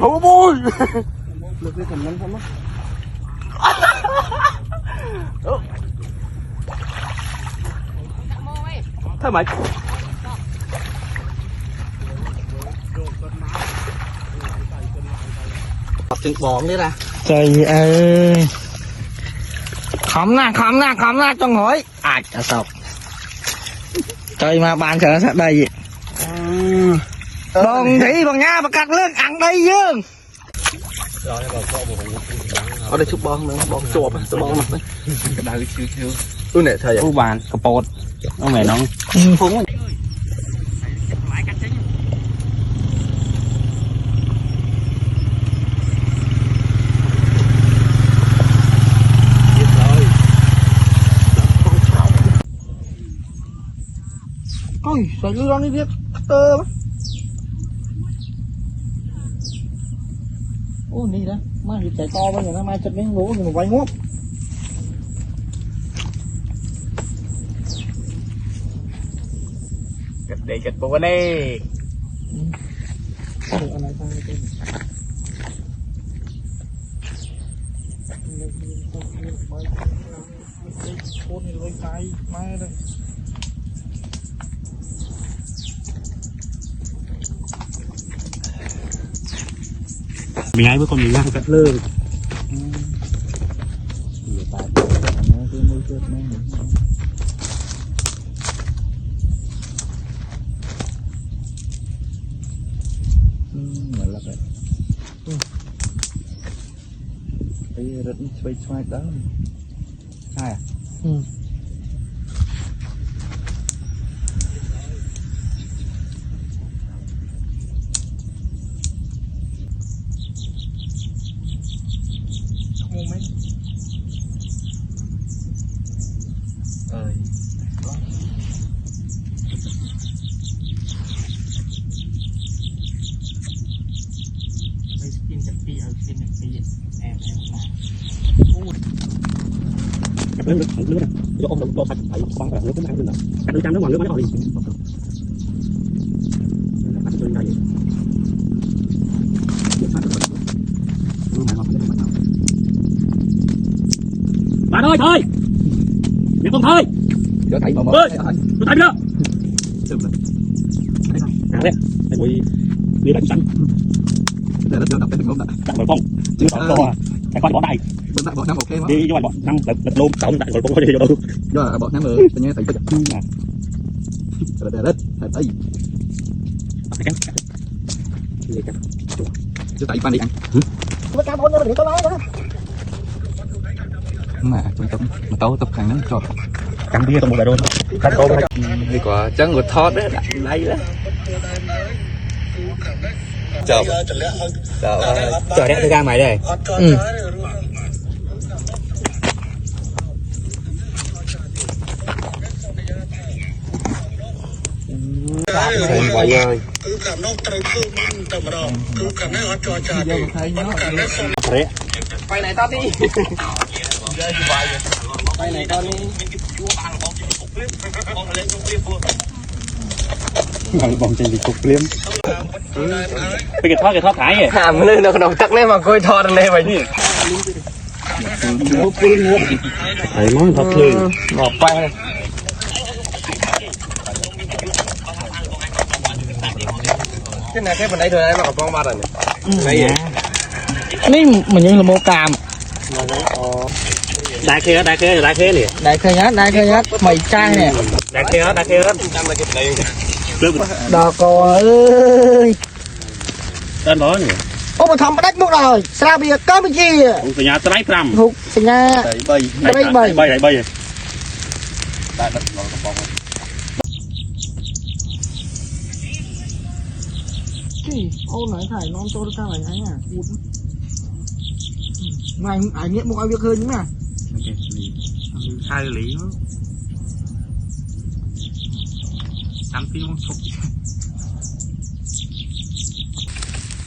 Thôi bôi. Được cái cầm nắm không á. Thế mày. Chừng bòn đi ra. Trời ơi. Khóm ra trong hỏi. À chả sọc. Trời mà bàn chờ sát đây. Bòn thị bằng nha, bằng cắt lên ăn đây dương. Ở đây chút bòn nữa, bòn chộp á, bòn mặt đấy. Đây chưa. Nè thầy ạ. Bàn cà bột. Nó mẹ nó. Phúng. Ôi, sao cứ đi biết tơ mà. Ô, đi đó, mai thì chạy to bây giờ nó mai chặt miếng lúa thì mà quay ngốp. Gật bột đi. Anh này sang đây. Con này lôi tay mai đây. Mình ai với con mình đang cắt lơ. Cái rất xoay đó. Hai à? Nước nước này, cho ông đổ sạch phải khoan vào nước cũng ăn được rồi. Nước trăm nó ngoài nước mới rồi. Bạn ơi thôi, mẹ con thôi. Đỡ thấy mà ơi, tôi thấy chưa? À đấy, cái bụi đi đánh xanh. Để nó chưa đập cái thằng đó. Đặt vào con, chứ sợ to à. Cái con bỏ đây. Bên tại bọn năm ok mà. Đi cho bọn năm lật luôn, cộng tại con đi vô đâu. Do là bọn năm rồi, tự nhiên thấy có chặt. Để đất, thấy. Chứ tại pan đi ăn. Nó cá bốn nó bị có nói nữa. Mà trong tâm mà tao tập hàng nó cho Cắn bia trong một đại đôn. Cắn tôm hay đi quả trắng của thót đấy, đây đó. Chào. trời đẹp ra mày đây. Vậy ơi. Quay này tao đi. Quay này tao đi. Bông trên thì cục liếm. Cái thoát thải vậy. Hàm lên nó đồng tắc lên mà coi thoát này vậy nhỉ. Đấy nói thật lương. Ngọt quay. Cái này cái bên đây thôi đấy mà còn con ba rồi nè. Này vậy. Mình như là mô càm. Đại khê nè. Đại khê nhất, mày trai nè. Đại khê hết. Đò cò ơi. Tên đó nè. Ô mà thầm đánh một rồi, sao bây giờ có cái gì? Hụt từ nhà tới lấy trăm. Hụt từ nhà. Bay. Ô này thải non cho cao này anh à. Này ảnh nghiệm một ai việc hơn chứ mà. Hai lý nó. 5 tiếng không.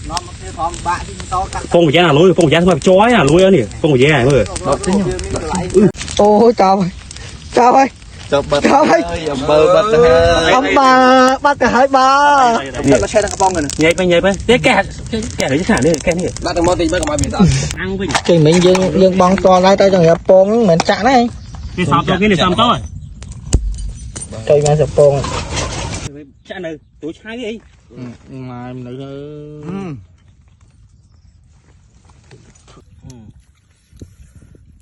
Nó một cái thòng bạ thì to cắt. Con của giá là lối, con của giá mà chói à lối đó nè, con của giá này mới. Ôi trời ơi. cho bật ơi bờ bật ông bà bắt cả hai ba nó xe đang bong rồi nhảyไปtiếแกเลยจะขนาดนี้แกนี่ đã từng mò tìm mấy cái máy biển ăn với thì mình dương bong to lại tao cho nhập bông mình chả này cái sao tôi cái này sao tốt rồi chơi mà sập bông chả này tôi sai đi mà nữ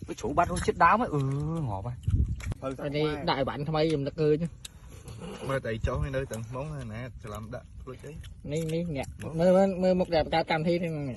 cái chủ bắt nó chết đáo ấy ngọt ở đây đại bản tham ai dùng đặc cơ chứ mà tại chỗ hay nơi từng món này nè làm đã ní nhẹ mới một đẹp ta cầm thi thế này